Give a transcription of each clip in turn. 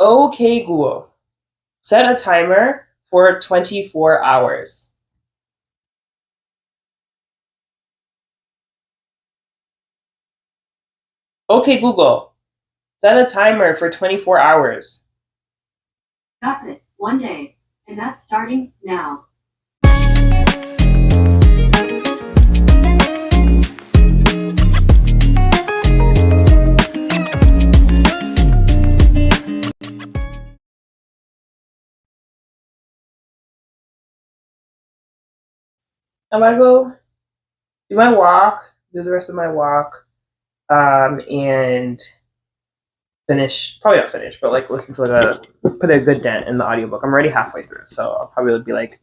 Okay, Google, set a timer for 24 hours. Okay, Google, set a timer for 24 hours. Got it. One day. And that's starting now. I'm gonna go do my walk, do the rest of my walk, and finish, probably not finish, but like listen to like put a good dent in the audiobook. I'm already halfway through, so I'll probably be like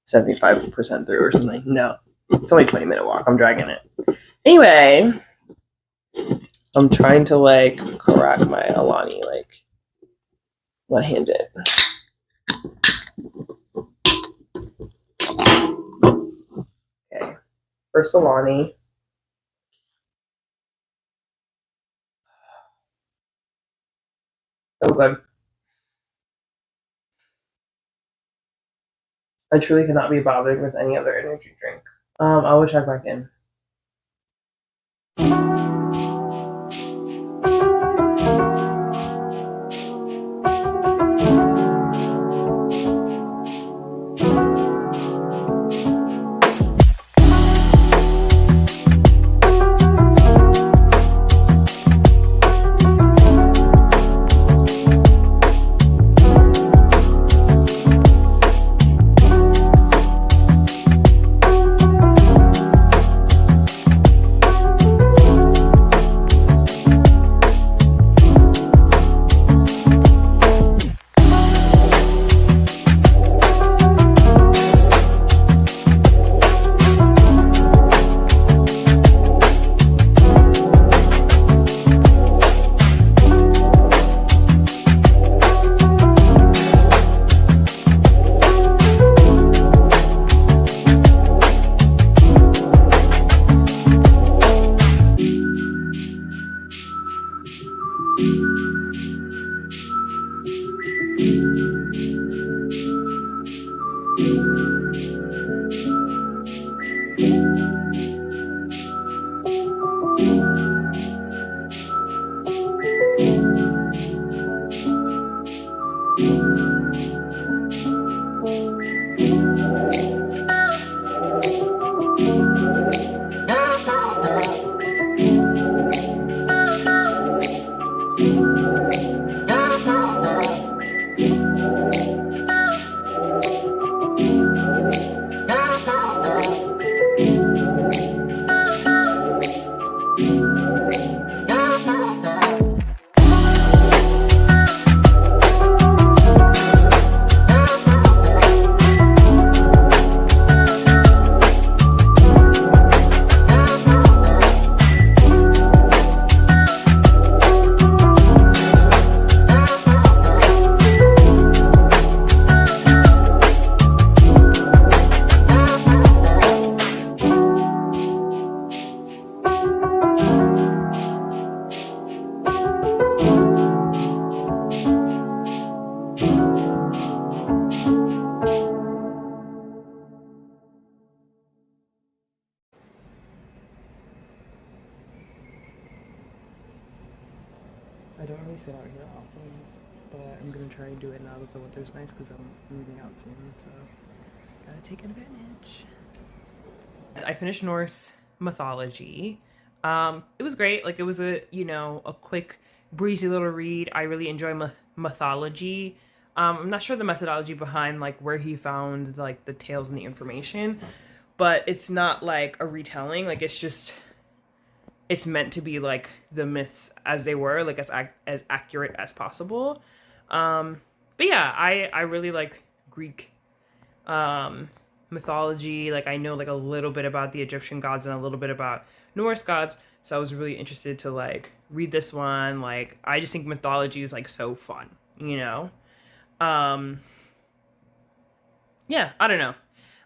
75% through or something. No, it's only a 20-minute walk. I'm dragging it. Anyway, I'm trying to like crack my Alani like one-handed. Okay, first Alani. So good. I truly cannot be bothered with any other energy drink. I will check back in. I don't really sit out here often, but I'm gonna try and do it now that the weather's nice because I'm moving out soon, so gotta take advantage. I finished Norse mythology. It was great. Like it was a a quick, breezy little read. I really enjoy mythology. I'm not sure the methodology behind like where he found like the tales and the information, but it's not like a retelling. Like it's meant to be like the myths as they were, like as accurate as possible. But yeah, I really like Greek um, mythology. Like I know like a little bit about the Egyptian gods and a little bit about Norse gods. So I was really interested to like read this one. Like I just think mythology is like so fun, you know. Um, yeah, I don't know.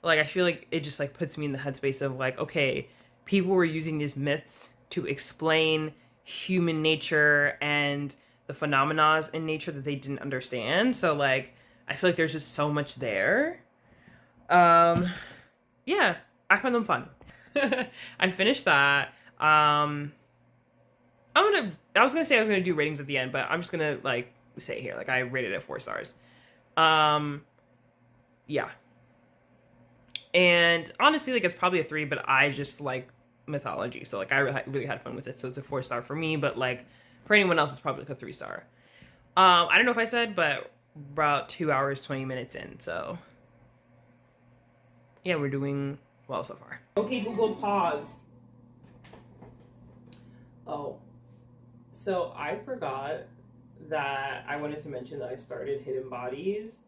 Like I feel like it just like puts me in the headspace of like, okay, people were using these myths to explain human nature and the phenomena in nature that they didn't understand. So like I feel like there's just so much there. Yeah, I found them fun. I finished that. I was gonna say I was gonna do ratings at the end, but I'm just gonna like say here, like I rated it 4 stars. Yeah. And honestly, like it's probably a 3, but I just like mythology, so like I really had fun with it, so it's a 4 star for me. But like for anyone else, it's probably like a 3 star. I don't know if I said, but about 2 hours 20 minutes in, so yeah, we're doing well so far. Okay, Google, pause. Oh, so I forgot that I wanted to mention that I started Hidden Bodies,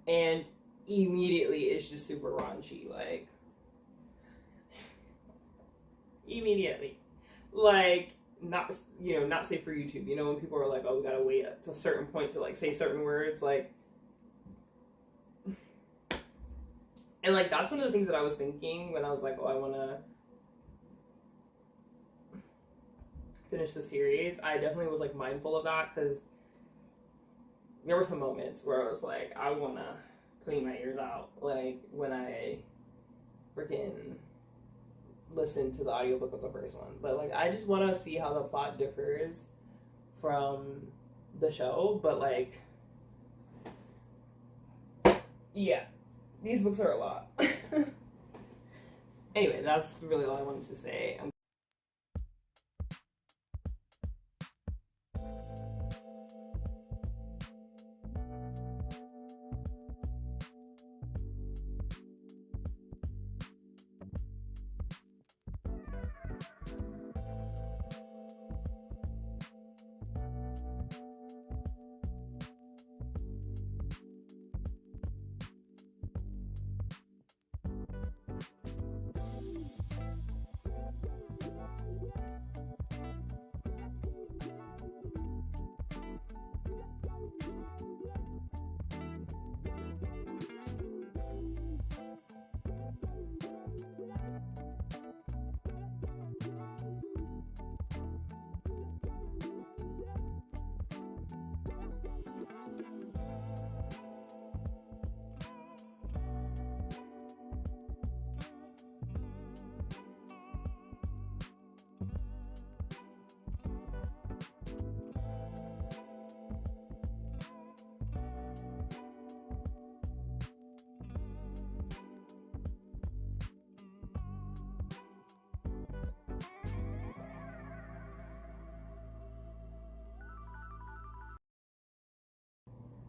and immediately it's just super raunchy, like immediately, like not not safe for YouTube. You know, when people are like, oh, we gotta wait to a certain point to like say certain words, like, and like that's one of the things that I was thinking when I was like, oh, I wanna finish the series. I definitely was like mindful of that because there were some moments where I was like, I wanna clean my ears out, like when I freaking listen to the audiobook of the first one. But like I just want to see how the plot differs from the show. But like, yeah, these books are a lot. Anyway, that's really all I wanted to say.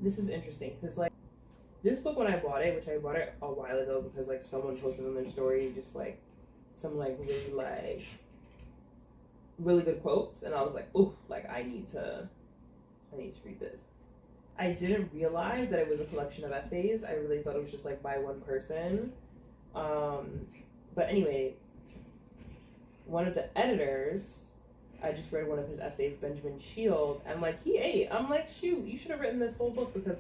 This is interesting because like this book when I bought it, which I bought it a while ago because like someone posted on their story just like some like really good quotes, and I was like, ooh, like I need to read this. I didn't realize that it was a collection of essays. I really thought it was just like by one person. But anyway, one of the editors, I just read one of his essays, Benjamin Shield, and like he ate. I'm like, shoot, you should have written this whole book because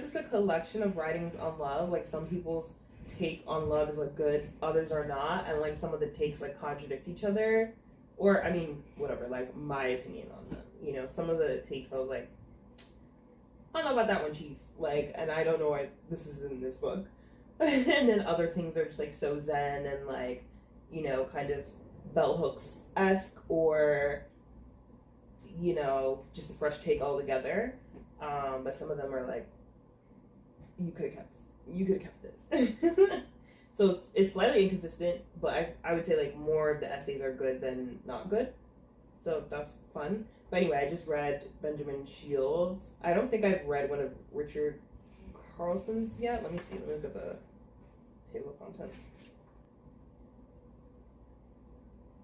it's a collection of writings on love. Like some people's take on love is like good, others are not, and like some of the takes like contradict each other, or I mean, whatever. Like my opinion on them. You know, some of the takes I was like, I don't know about that one, Chief. Like, and I don't know why this is in this book. And then other things are just like so zen and like, you know, kind of bell hooks-esque, or you know, just a fresh take altogether. But some of them are like, you could have kept this. So it's slightly inconsistent, but I would say like more of the essays are good than not good, so that's fun. But anyway, I just read Benjamin Shields. I don't think I've read one of Richard Carlson's yet. Let me see. Let me look at the table of contents.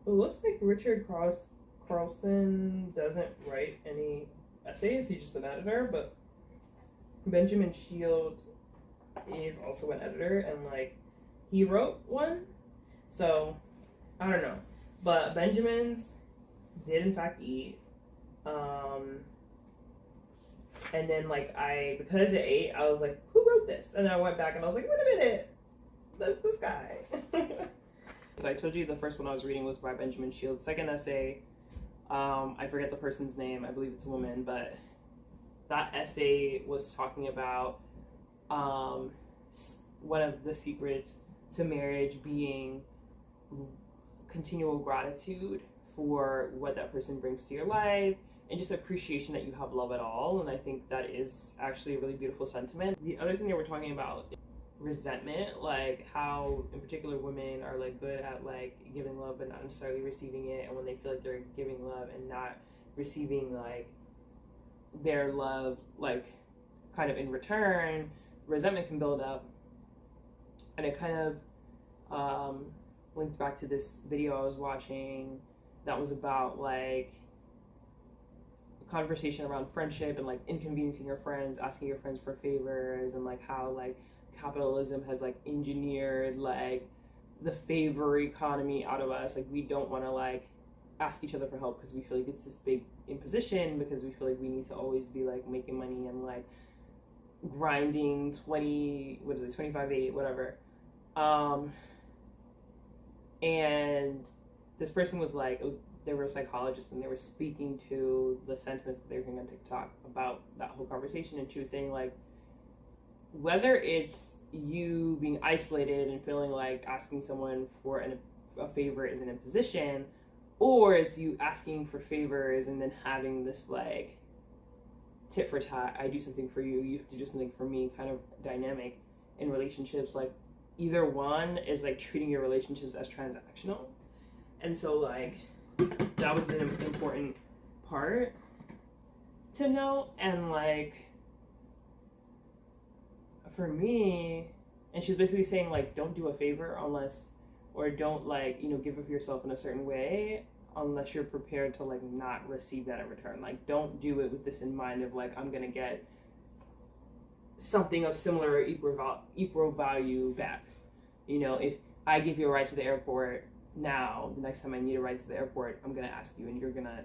It looks like Richard Carlson doesn't write any essays. He's just an editor. But Benjamin Shield is also an editor, and like he wrote one. So I don't know. But Benjamin's did in fact eat. And then like because it ate, I was like, who wrote this? And then I went back and I was like, wait a minute, that's this guy. So I told you the first one I was reading was by Benjamin Shield. The second essay I forget the person's name. I believe it's a woman, but that essay was talking about um, one of the secrets to marriage being continual gratitude for what that person brings to your life and just appreciation that you have love at all. And I think that is actually a really beautiful sentiment. The other thing that we're talking about is resentment, like how in particular women are like good at like giving love but not necessarily receiving it, and when they feel like they're giving love and not receiving like their love like kind of in return, resentment can build up. And it kind of linked back to this video I was watching that was about like a conversation around friendship and like inconveniencing your friends, asking your friends for favors, and like how like capitalism has like engineered like the favor economy out of us. Like we don't want to like ask each other for help because we feel like it's this big imposition, because we feel like we need to always be like making money and like grinding 25/8 whatever. And this person was like, they were a psychologist and they were speaking to the sentiments that they were hearing on TikTok about that whole conversation. And she was saying like, whether it's you being isolated and feeling like asking someone for a favor is an imposition, or it's you asking for favors and then having this like tit for tat, I do something for you, you have to do something for me kind of dynamic in relationships, like either one is like treating your relationships as transactional. And so like that was an important part to know. And like for me, and she's basically saying like don't do a favor unless, or don't like, you know, give of yourself in a certain way unless you're prepared to like not receive that in return. Like don't do it with this in mind of like I'm gonna get something of similar or equal value back. You know, if I give you a ride to the airport now, the next time I need a ride to the airport, I'm gonna ask you and you're gonna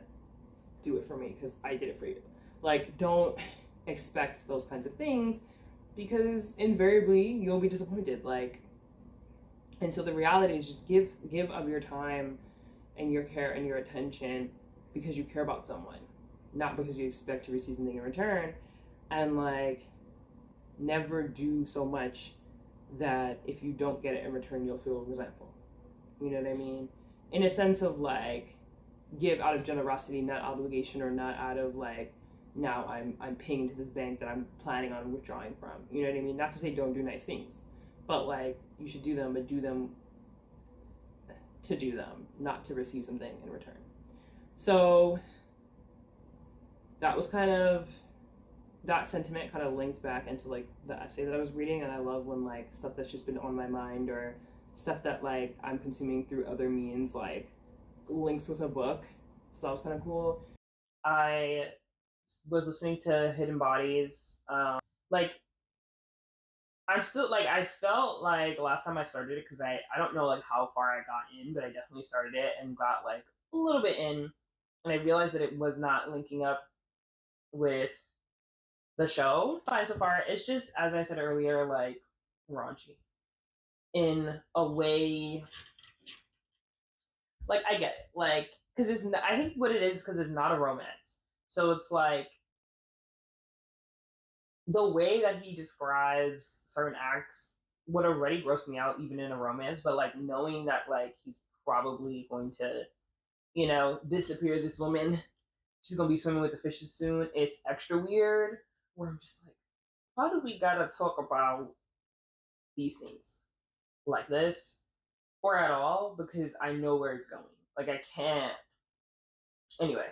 do it for me because I did it for you. Like don't expect those kinds of things, because invariably you'll be disappointed. Like, and so the reality is just give of your time and your care and your attention because you care about someone, not because you expect to receive something in return. And like never do so much that if you don't get it in return you'll feel resentful. You know what I mean? In a sense of like give out of generosity, not obligation, or not out of like now I'm paying into this bank that I'm planning on withdrawing from. You know what I mean? Not to say don't do nice things, but like you should do them, but do them to do them, not to receive something in return. So that was kind of, that sentiment kind of links back into like the essay that I was reading. And I love when like stuff that's just been on my mind or stuff that like I'm consuming through other means like links with a book. So that was kind of cool. I was listening to Hidden Bodies. Like I'm still like, I felt like last time I started it, because I don't know like how far I got in, but I definitely started it and got like a little bit in, and I realized that it was not linking up with the show. Fine so far. It's just, as I said earlier, like raunchy in a way. Like I get it, like because it's not, I think what it is because it's not a romance. So it's like the way that he describes certain acts would already gross me out even in a romance, but like knowing that like he's probably going to, you know, disappear this woman, she's gonna be swimming with the fishes soon, it's extra weird. Where I'm just like, why do we gotta talk about these things like this or at all? Because I know where it's going. Like I can't. Anyway,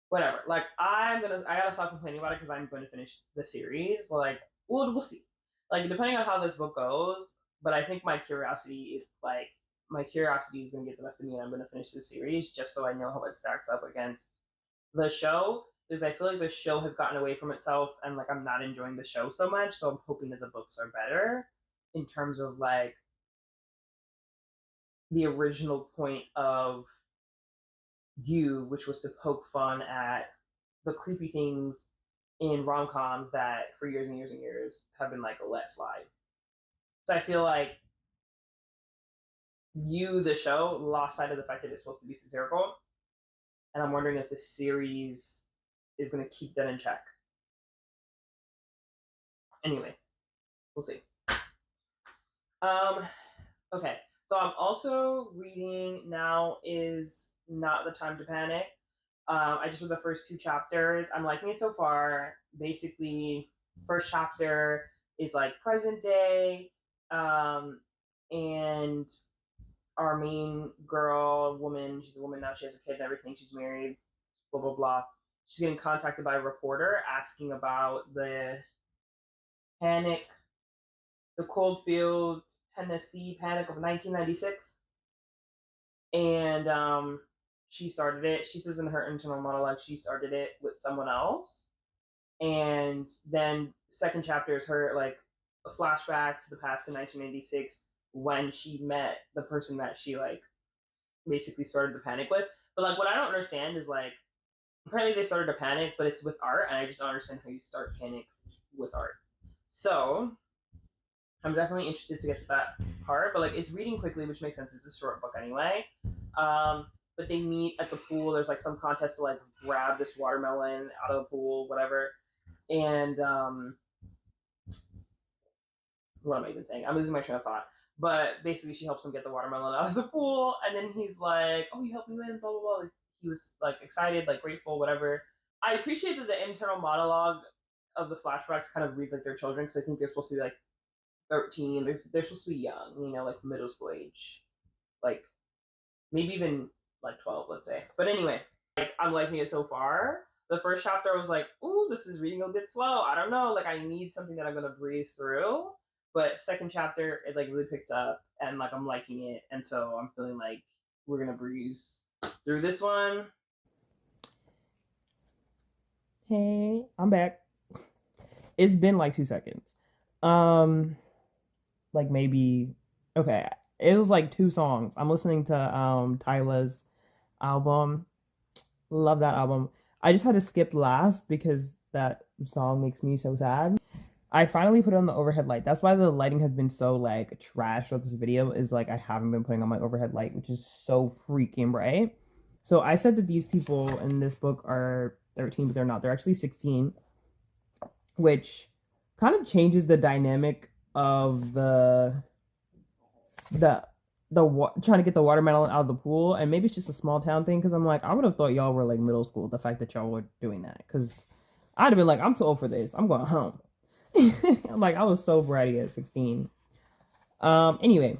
whatever. Like I gotta stop complaining about it because I'm going to finish the series. Like we'll see. Like depending on how this book goes, but I think my curiosity is like, my curiosity is gonna get the best of me, and I'm gonna finish this series just so I know how it stacks up against the show. Because I feel like the show has gotten away from itself, and like I'm not enjoying the show so much. So I'm hoping that the books are better in terms of like the original point of You, which was to poke fun at the creepy things in rom coms that for years and years and years have been like let slide. So I feel like You, the show, lost sight of the fact that it's supposed to be satirical, and I'm wondering if this series is going to keep that in check. Anyway, we'll see. Okay, so I'm also reading Now Is Not the Time to Panic. I just read the first 2 chapters. I'm liking it so far. Basically, first chapter is like present day, and our main woman, she's a woman now, she has a kid and everything, she's married, blah, blah, blah. She's getting contacted by a reporter asking about the panic, the Coldfield, Tennessee panic of 1996. And she started it. She says in her internal monologue, she started it with someone else. And then second chapter is her like a flashback to the past in 1986 when she met the person that she like basically started the panic with. But like what I don't understand is like apparently they started a panic, but it's with art, and I just don't understand how you start panic with art. So I'm definitely interested to get to that part, but like it's reading quickly, which makes sense. It's a short book anyway. But they meet at the pool. There's like some contest to like grab this watermelon out of the pool, whatever. And what am I even saying? I'm losing my train of thought. But basically, she helps him get the watermelon out of the pool, and then he's like, "Oh, you helped me win," blah blah blah. Like, he was like excited, like grateful, whatever. I appreciate that the internal monologue of the flashbacks kind of reads like their children because I think they're supposed to be like 13. They're supposed to be young, you know, like middle school age, like maybe even like 12, let's say. But anyway, like I'm liking it so far. The first chapter I was like, "Ooh, this is reading a bit slow. I don't know. Like I need something that I'm gonna breeze through." But second chapter, it like really picked up, and like I'm liking it, and so I'm feeling like we're gonna breeze through this one. Hey, I'm back. It's been like 2 seconds. Like maybe okay. It was like 2 songs. I'm listening to Tyla's album. Love that album. I just had to skip last because that song makes me so sad. I finally put on the overhead light. That's why the lighting has been so like trash for this video is like I haven't been putting on my overhead light, which is so freaking bright. So I said that these people in this book are 13, but they're not. They're actually 16, which kind of changes the dynamic of the trying to get the watermelon out of the pool, and maybe it's just a small town thing because I'm like I would have thought y'all were like middle school, the fact that y'all were doing that, because I'd have been like I'm too old for this, I'm going home. I'm like I was so bratty at 16. Anyway,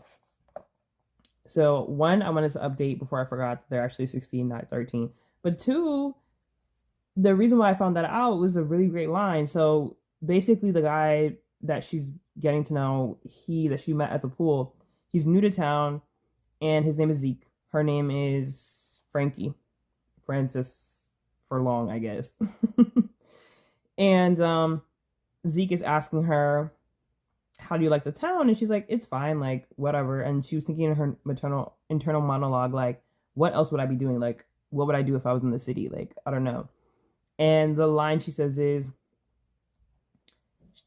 so one, I wanted to update before I forgot that they're actually 16, not 13. But two, the reason why I found that out was a really great line. So basically the guy that she's getting to know, that she met at the pool, he's new to town, and his name is Zeke. Her name is Francis Furlong, I guess. And Zeke is asking her, "How do you like the town?" And she's like, "It's fine, like whatever." And she was thinking in her internal monologue, like, "What else would I be doing? Like, what would I do if I was in the city? Like, I don't know." And the line she says is,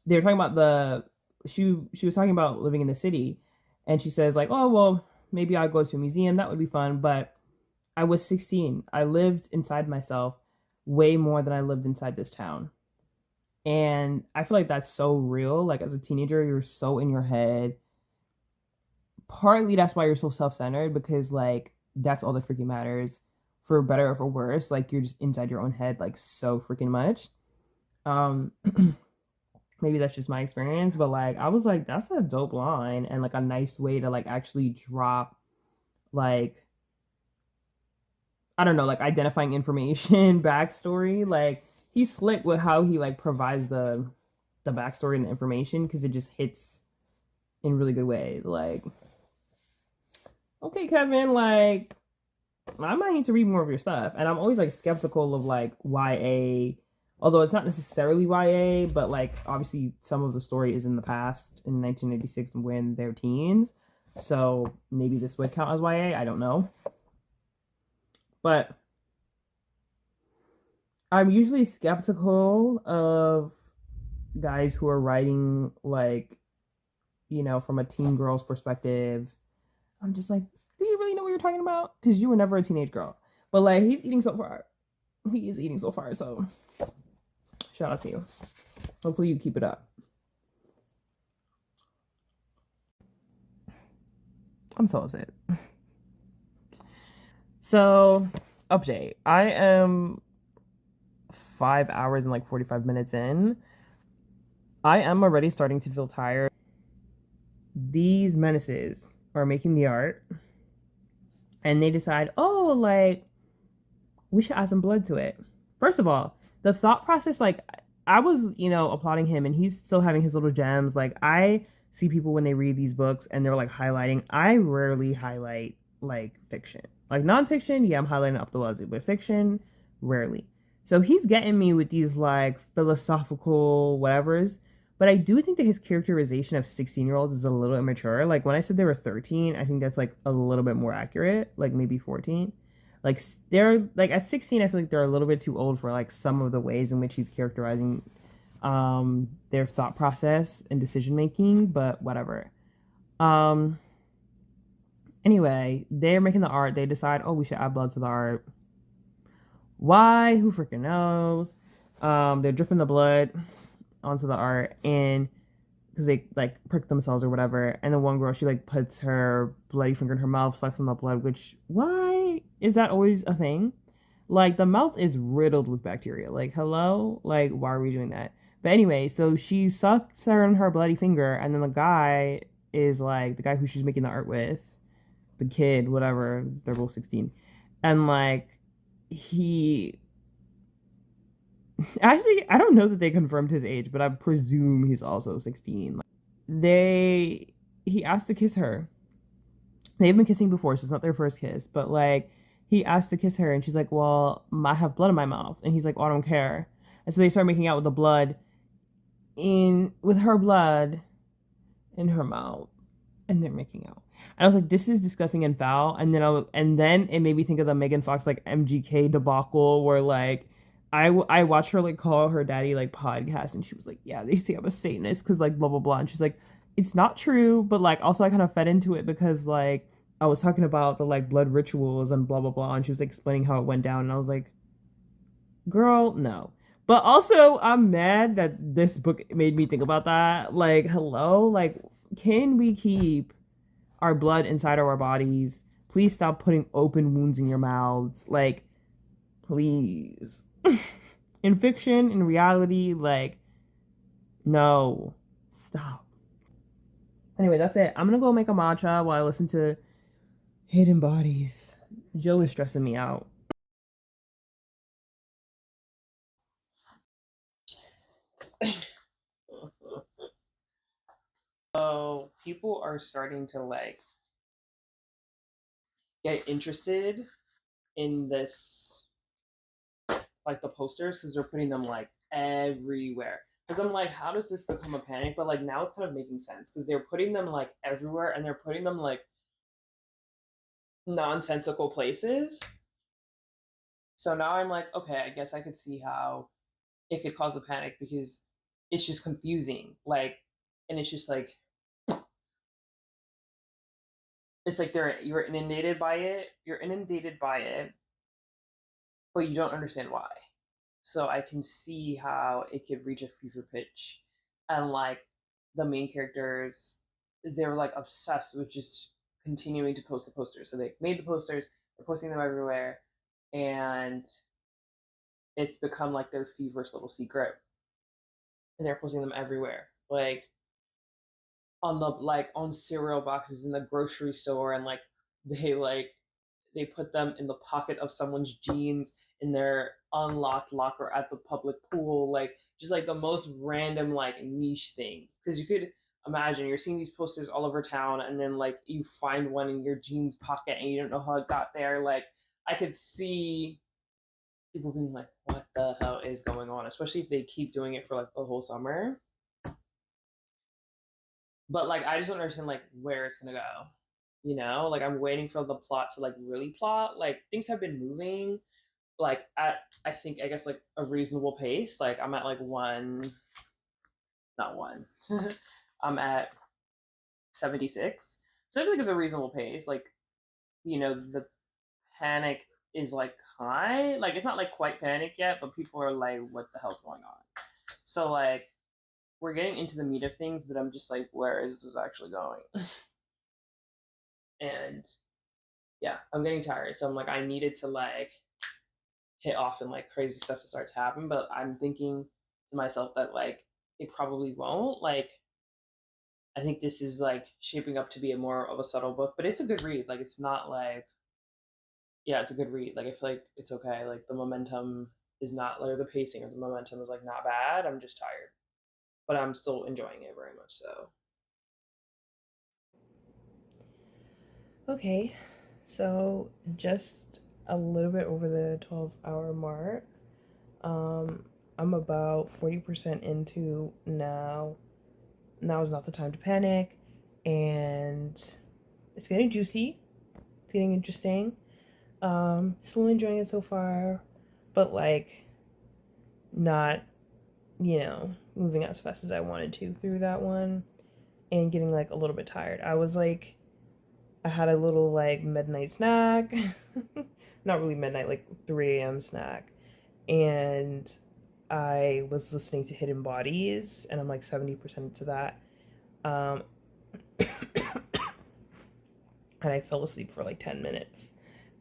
they were talking about she was talking about living in the city, and she says like, "Oh well, maybe I'll go to a museum. That would be fun." But I was 16. I lived inside myself way more than I lived inside this town. And I feel like that's so real. Like as a teenager, you're so in your head. Partly that's why you're so self-centered, because like that's all that freaking matters, for better or for worse. Like you're just inside your own head like so freaking much. Um maybe that's just my experience, but like I was like that's a dope line and like a nice way to like actually drop like I don't know, like identifying information, backstory. Like he's slick with how he like provides the backstory and the information because it just hits in really good ways. Like, okay, Kevin, like I might need to read more of your stuff. And I'm always like skeptical of like YA, although it's not necessarily YA, but like obviously some of the story is in the past in 1986 when they're teens. So maybe this would count as YA. I don't know. But I'm usually skeptical of guys who are writing like, you know, from a teen girl's perspective. I'm just like, do you really know what you're talking about? Because you were never a teenage girl. But like he's eating so far. He is eating so far, so shout out to you. Hopefully you keep it up. I'm so upset. So, update. I am 5 hours and like 45 minutes in. I am already starting to feel tired. These menaces are making the art, and they decide, oh, like, we should add some blood to it. First of all, the thought process, like, I was, applauding him, and he's still having his little gems. Like, I see people when they read these books and they're like highlighting. I rarely highlight like fiction. Like nonfiction, yeah, I'm highlighting up the wazoo, but fiction, rarely. So he's getting me with these like philosophical whatevers. But I do think that his characterization of 16-year-olds is a little immature. Like when I said they were 13, I think that's like a little bit more accurate, like maybe 14. Like they're like at 16, I feel like they're a little bit too old for like some of the ways in which he's characterizing their thought process and decision making, but whatever. Um Anyway, they're making the art. They decide, oh, we should add blood to the art. Why? Who freaking knows? They're dripping the blood onto the art, and because they like prick themselves or whatever. And the one girl, she like puts her bloody finger in her mouth, sucks on the blood. Which why is that always a thing? Like the mouth is riddled with bacteria. Like hello, like why are we doing that? But anyway, so she sucks her on her bloody finger, and then the guy is like the guy who she's making the art with, the kid, whatever, they're both 16. And like he actually I don't know that they confirmed his age, but I presume he's also 16. Like, they he asked to kiss her. They've been kissing before, so it's not their first kiss, but like he asked to kiss her and she's like, well, I have blood in my mouth. And he's like, oh, I don't care. And so they start making out with the blood with her blood in her mouth, and they're making out. And I was like, this is disgusting and foul. And then it made me think of the Megan Fox like MGK debacle where like I watched her like call her daddy like podcast, and she was like, yeah, they say I'm a Satanist because like blah blah blah. And she's like, it's not true, but like also I kind of fed into it because like I was talking about the like blood rituals and blah blah blah, and she was like, explaining how it went down, and I was like, girl, no. But also, I'm mad that this book made me think about that. Like, hello, like, can we keep our blood inside of our bodies? Please stop putting open wounds in your mouths. Like, please. In fiction, in reality, like, no, stop. Anyway, that's it. I'm gonna go make a matcha while I listen to Hidden Bodies. Joe is stressing me out. So people are starting to like get interested in this, like the posters, because they're putting them like everywhere. Because I'm like, how does this become a panic? But like now it's kind of making sense because they're putting them like everywhere, and they're putting them like nonsensical places. So now I'm like, okay, I guess I could see how it could cause a panic because it's just confusing. Like, and it's just like it's like you're inundated by it. You're inundated by it, but you don't understand why. So I can see how it could reach a fever pitch, and like the main characters, they're like obsessed with just continuing to post the posters. So they made the posters, they're posting them everywhere, and it's become like their feverish little secret, and they're posting them everywhere, like on cereal boxes in the grocery store, and like they put them in the pocket of someone's jeans in their unlocked locker at the public pool, like just like the most random like niche things, because you could imagine you're seeing these posters all over town, and then like you find one in your jeans pocket and you don't know how it got there. Like I could see people being like, what the hell is going on, especially if they keep doing it for like the whole summer. But like I just don't understand like where it's gonna go. Like I'm waiting for the plot to like really plot. Like things have been moving like at, I think, I guess like a reasonable pace. Like I'm at like one, not one. I'm at 76. So I feel like it's a reasonable pace. Like, the panic is like high. Like it's not like quite panic yet, but people are like, what the hell's going on? So like we're getting into the meat of things, but I'm just like, where is this actually going? And yeah, I'm getting tired. So I'm like, I needed to like hit off and like crazy stuff to start to happen. But I'm thinking to myself that like it probably won't. Like I think this is like shaping up to be a more of a subtle book, but it's a good read. Like it's not like yeah, it's a good read. Like I feel like it's okay. Like the momentum is not like the pacing or the momentum is like not bad. I'm just tired, but I'm still enjoying it very much. So okay, so just a little bit over the 12-hour mark. Um, I'm about 40% into now. Now is not the time to panic, and it's getting juicy. It's getting interesting. Still enjoying it so far, but like not, moving as fast as I wanted to through that one and getting like a little bit tired. I had a little like midnight snack. Not really midnight, like 3 a.m. snack. And I was listening to Hidden Bodies, and I'm like 70% into that. Um, and I fell asleep for like 10 minutes.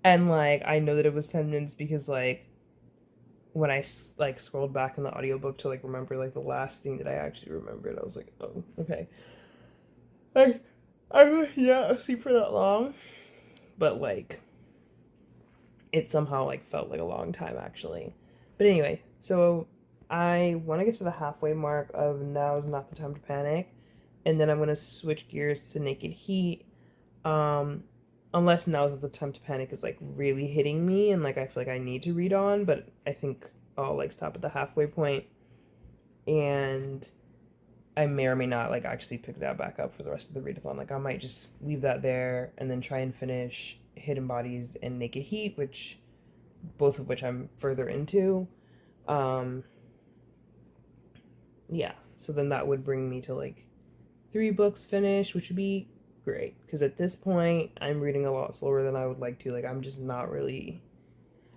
And like, I know that it was 10 minutes because like, when I like scrolled back in the audiobook to like remember like the last thing that I actually remembered, I was like, oh, okay. I, I was, yeah, asleep for that long. But like, it somehow like felt like a long time actually. But anyway, so I want to get to the halfway mark of Now Is Not the Time to Panic, and then I'm gonna switch gears to Naked Heat. Um, unless Now Is Not the Time to Panic is like really hitting me and like I feel like I need to read on, but I think I'll like stop at the halfway point, and I may or may not like actually pick that back up for the rest of the readathon. Like I might just leave that there and then try and finish Hidden Bodies and Naked Heat, which both of which I'm further into. Um, yeah, so then that would bring me to like 3 books finished, which would be great because at this point I'm reading a lot slower than I would like to. Like I'm just not really,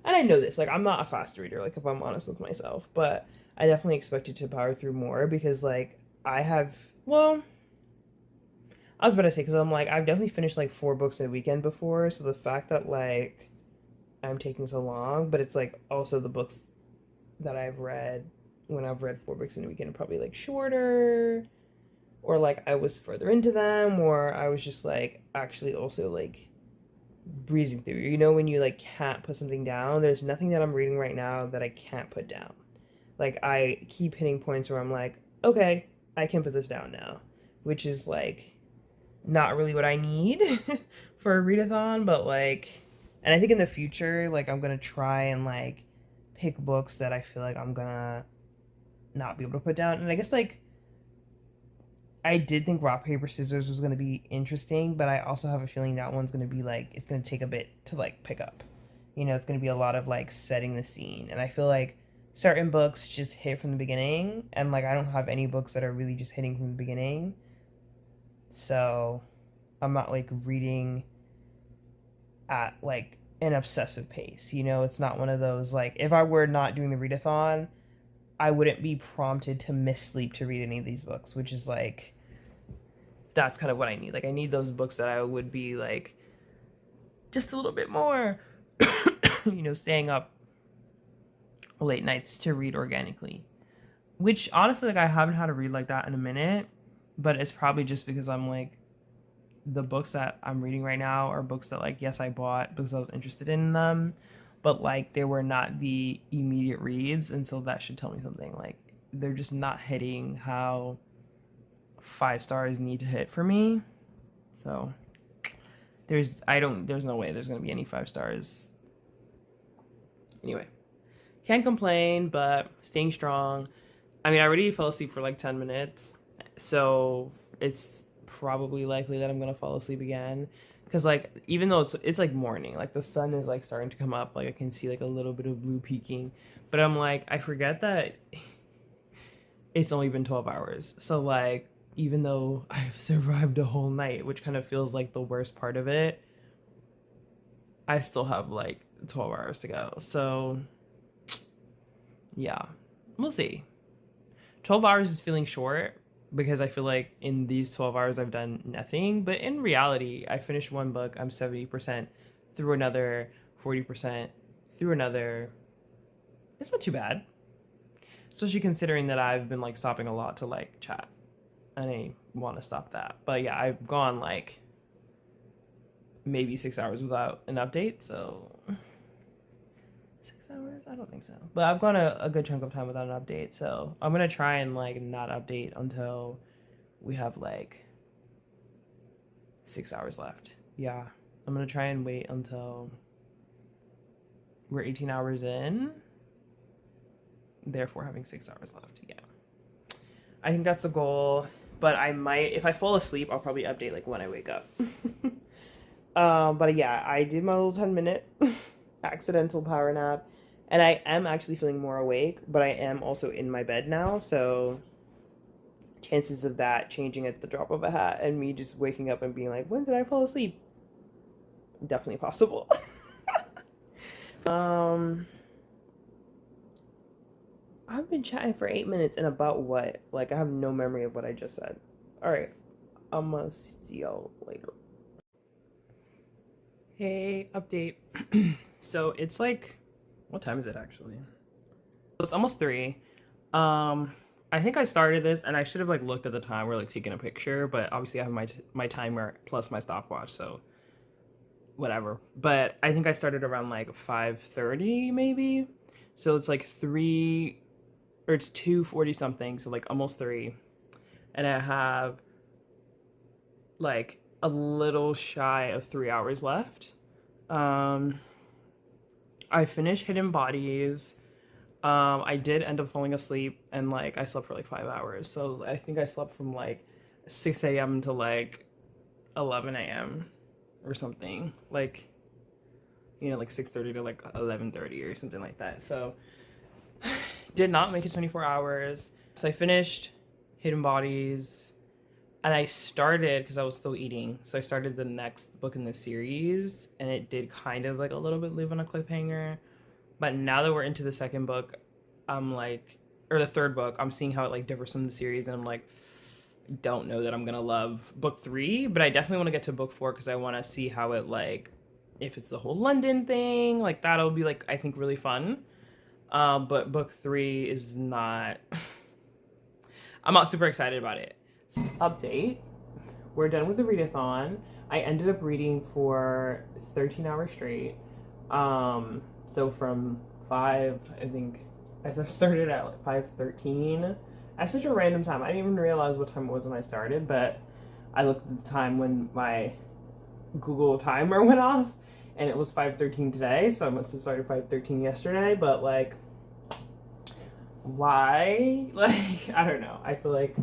and I know this. Like I'm not a fast reader. Like if I'm honest with myself, but I definitely expected to power through more because like I have well. I was about to say because I'm like I've definitely finished like 4 books in a weekend before, so the fact that like I'm taking so long, but it's like also the books that I've read when I've read 4 books in a weekend are probably like shorter, or like I was further into them, or I was just like actually also like breezing through. You know, when you like can't put something down, there's nothing that I'm reading right now that I can't put down. Like I keep hitting points where I'm like, okay, I can put this down now, which is like not really what I need for a readathon, but like, and I think in the future, like I'm gonna try and like pick books that I feel like I'm gonna not be able to put down. And I guess like I did think rock paper scissors was gonna be interesting, but I also have a feeling that one's gonna be like it's gonna take a bit to like pick up. You know, it's gonna be a lot of like setting the scene, and I feel like certain books just hit from the beginning, and like I don't have any books that are really just hitting from the beginning. So I'm not like reading at like an obsessive pace. You know, it's not one of those like if I were not doing the readathon, I wouldn't be prompted to miss sleep to read any of these books, which is like that's kind of what I need. Like I need those books that I would be like just a little bit more staying up late nights to read organically. Which honestly like I haven't had a read like that in a minute, but it's probably just because I'm like the books that I'm reading right now are books that like yes I bought because I was interested in them, but like they were not the immediate reads, and so that should tell me something. Like they're just not hitting how 5 stars need to hit for me. So there's no way there's gonna be any 5 stars. Anyway, can't complain, but staying strong. I mean, I already fell asleep for like 10 minutes, so it's probably likely that I'm gonna fall asleep again. Cause like even though it's like morning, like the sun is like starting to come up, like I can see like a little bit of blue peeking, but I'm like I forget that it's only been 12 hours. So like even though I've survived a whole night, which kind of feels like the worst part of it, I still have like 12 hours to go. So yeah, we'll see. 12 hours is feeling short because I feel like in these 12 hours I've done nothing. But in reality, I finished one book, I'm 70% through another, 40% through another. It's not too bad. Especially considering that I've been like stopping a lot to like chat. I didn't want to stop that. But yeah, I've gone like maybe 6 hours without an update, so 6 hours? I don't think so. But I've gone a good chunk of time without an update, so I'm gonna try and like not update until we have like 6 hours left. Yeah. I'm gonna try and wait until we're 18 hours in, therefore having 6 hours left. Yeah. I think that's the goal. But I might, if I fall asleep, I'll probably update like when I wake up. But yeah, I did my little 10-minute accidental power nap, and I am actually feeling more awake, but I am also in my bed now, so chances of that changing at the drop of a hat and me just waking up and being like, when did I fall asleep? Definitely possible. I've been chatting for 8 minutes and about what? Like, I have no memory of what I just said. All right, I'm gonna see y'all later. Hey, update. So it's like, what time is it actually? It's almost 3. I think I started this and I should have like looked at the time or like taken a picture, but obviously I have my timer plus my stopwatch, so whatever. But I think I started around like 5:30 maybe. So it's like 3 or it's 2:40 something, so like almost 3. And I have like a little shy of 3 hours left. I finished Hidden Bodies. I did end up falling asleep and like I slept for like 5 hours. So I think I slept from like 6 a.m. to like 11 a.m. or something. Like, like 6:30 to like 11:30 or something like that. So did not make it 24 hours. So I finished Hidden Bodies and I started, because I was still eating, so I started the next book in the series and it did kind of like a little bit leave on a cliffhanger. But now that we're into the second book, I'm like, or the third book, I'm seeing how it like differs from the series, and I'm like, I don't know that I'm gonna love book 3, but I definitely want to get to book 4 because I want to see how it like, if it's the whole London thing, like that'll be like I think really fun. But book 3 is not. I'm not super excited about it. Update: we're done with the readathon. I ended up reading for 13 hours straight. So from 5, I think I started at like 5:13 at such a random time. I didn't even realize what time it was when I started, but I looked at the time when my Google timer went off and it was 5:13 today, so I must have started 5:13 yesterday. But like, why? Like, I don't know. I feel like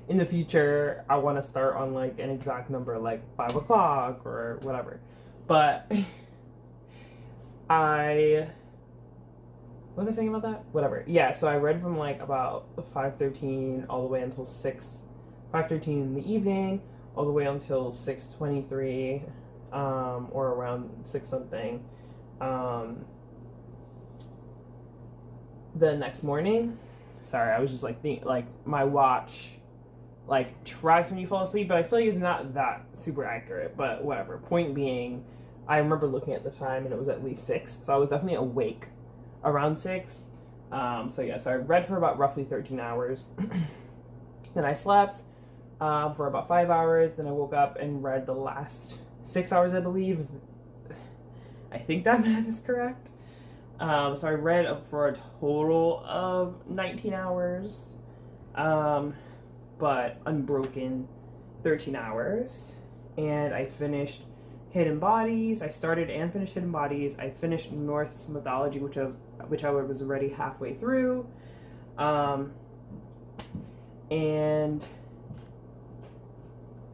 in the future I want to start on like an exact number, like 5 o'clock or whatever. But what was I saying about that? Whatever. Yeah, so I read from like about 5:13 all the way until 5:13 in the evening, all the way until 6:23, or around 6 something. The next morning, sorry, I was just like like my watch like tracks when you fall asleep, but I feel like it's not that super accurate, but whatever. Point being, I remember looking at the time and it was at least 6, so I was definitely awake around 6. So yeah, so I read for about roughly 13 hours. Then I slept for about 5 hours. Then I woke up and read the last 6 hours, I believe. I think that math is correct. So I read for a total of 19 hours, but unbroken 13 hours. And I finished Hidden Bodies. I started and finished Hidden Bodies. I finished Norse Mythology, which I was already halfway through. And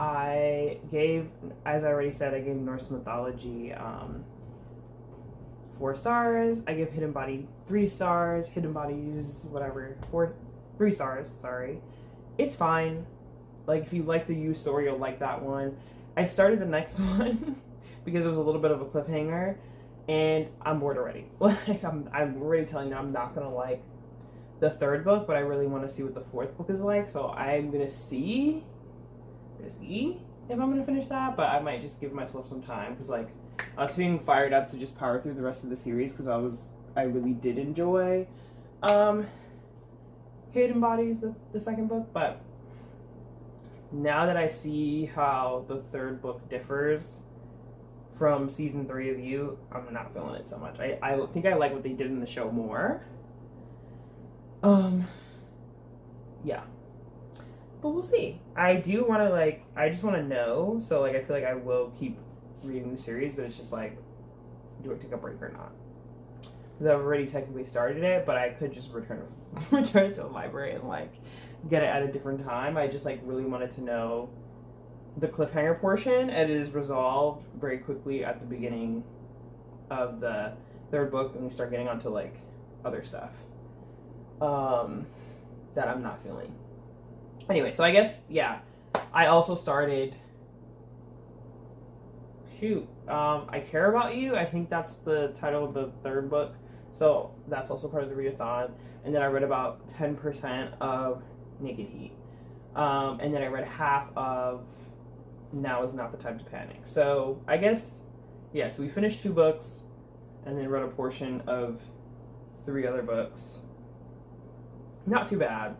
I gave, as I already said, I gave Norse Mythology 4 stars. I give Hidden Body 3 stars. Hidden Bodies, whatever, 3 stars. Sorry, it's fine. Like, if you like the You story, you'll like that one. I started the next one because it was a little bit of a cliffhanger, and I'm bored already. Like I'm already telling you I'm not gonna like the third book, but I really want to see what the fourth book is like. So I'm gonna see if I'm gonna finish that, but I might just give myself some time because like I was feeling fired up to just power through the rest of the series because I really did enjoy Hidden Bodies, the second book, but now that I see how the third book differs from season 3 of You, I'm not feeling it so much. I think I like what they did in the show more. Yeah. But we'll see. I do want to like, I just want to know. So like, I feel like I will keep reading the series, but it's just like, do I take a break or not? Because I've already technically started it, but I could just return it to the library and like get it at a different time. I just like really wanted to know the cliffhanger portion, and it is resolved very quickly at the beginning of the third book, and we start getting onto like other stuff that I'm not feeling. Anyway, so I guess yeah, I also started. I Care About You. I think that's the title of the third book. So that's also part of the readathon. And then I read about 10% of Naked Heat. And then I read half of Now Is Not the Time to Panic. So I guess, yeah, so we finished 2 books and then read a portion of 3 other books. Not too bad.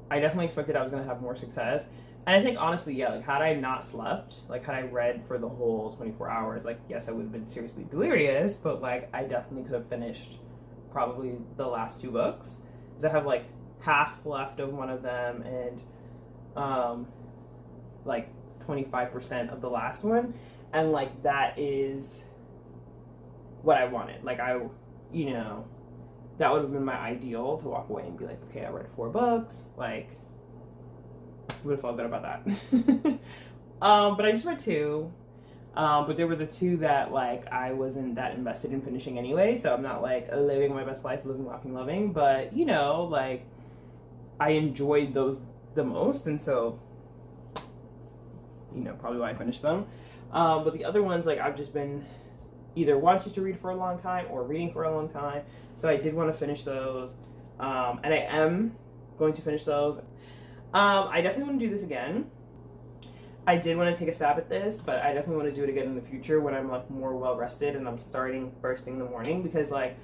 I definitely expected I was going to have more success. And I think honestly, yeah, like had I not slept, like had I read for the whole 24 hours, like yes, I would have been seriously delirious, but like I definitely could have finished probably the last 2 books. Because I have like half left of one of them and like 25% of the last one. And like that is what I wanted. Like you know, that would have been my ideal to walk away and be like, okay, I read 4 books, like would have felt good about that. But I just read 2. But there were the 2 that like I wasn't that invested in finishing anyway, so I'm not like living my best life, living, laughing, loving, but you know, like I enjoyed those the most, and so you know, probably why I finished them. But the other ones, like I've just been either wanting to read for a long time or reading for a long time, so I did want to finish those, and I am going to finish those. I definitely want to do this again. I did want to take a stab at this, but I definitely want to do it again in the future when I'm like more well rested and I'm starting first thing in the morning, because like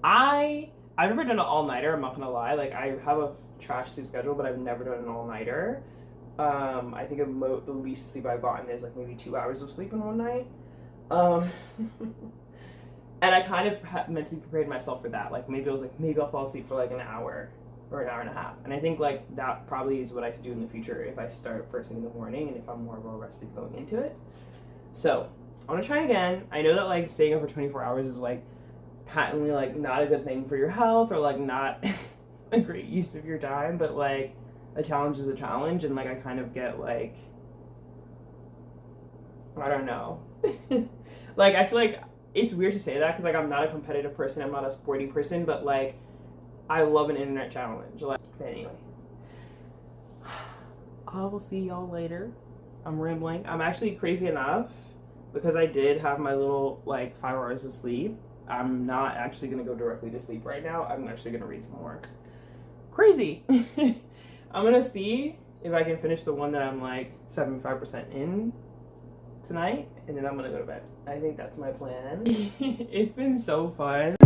I've never done an all-nighter, I'm not gonna lie. Like I have a trash sleep schedule, but I've never done an all-nighter. I think the least sleep I've gotten is like maybe 2 hours of sleep in one night. And I kind of mentally prepared myself for that. Like maybe I was like, maybe I'll fall asleep for like an hour or an hour and a half. And I think like that probably is what I could do in the future if I start first thing in the morning and if I'm more well rested going into it. So I want to try again. I know that like staying up for 24 hours is like patently like not a good thing for your health or like not a great use of your time, but like a challenge is a challenge, and like I kind of get like, I don't know. Like I feel like it's weird to say that because like I'm not a competitive person, I'm not a sporty person, but like I love an internet challenge. Like, but anyway, I will see y'all later. I'm rambling. I'm actually crazy enough because I did have my little like 5 hours of sleep. I'm not actually gonna go directly to sleep right now. I'm actually gonna read some more. Crazy. I'm gonna see if I can finish the one that I'm like 75% in tonight, and then I'm gonna go to bed. I think that's my plan. It's been so fun.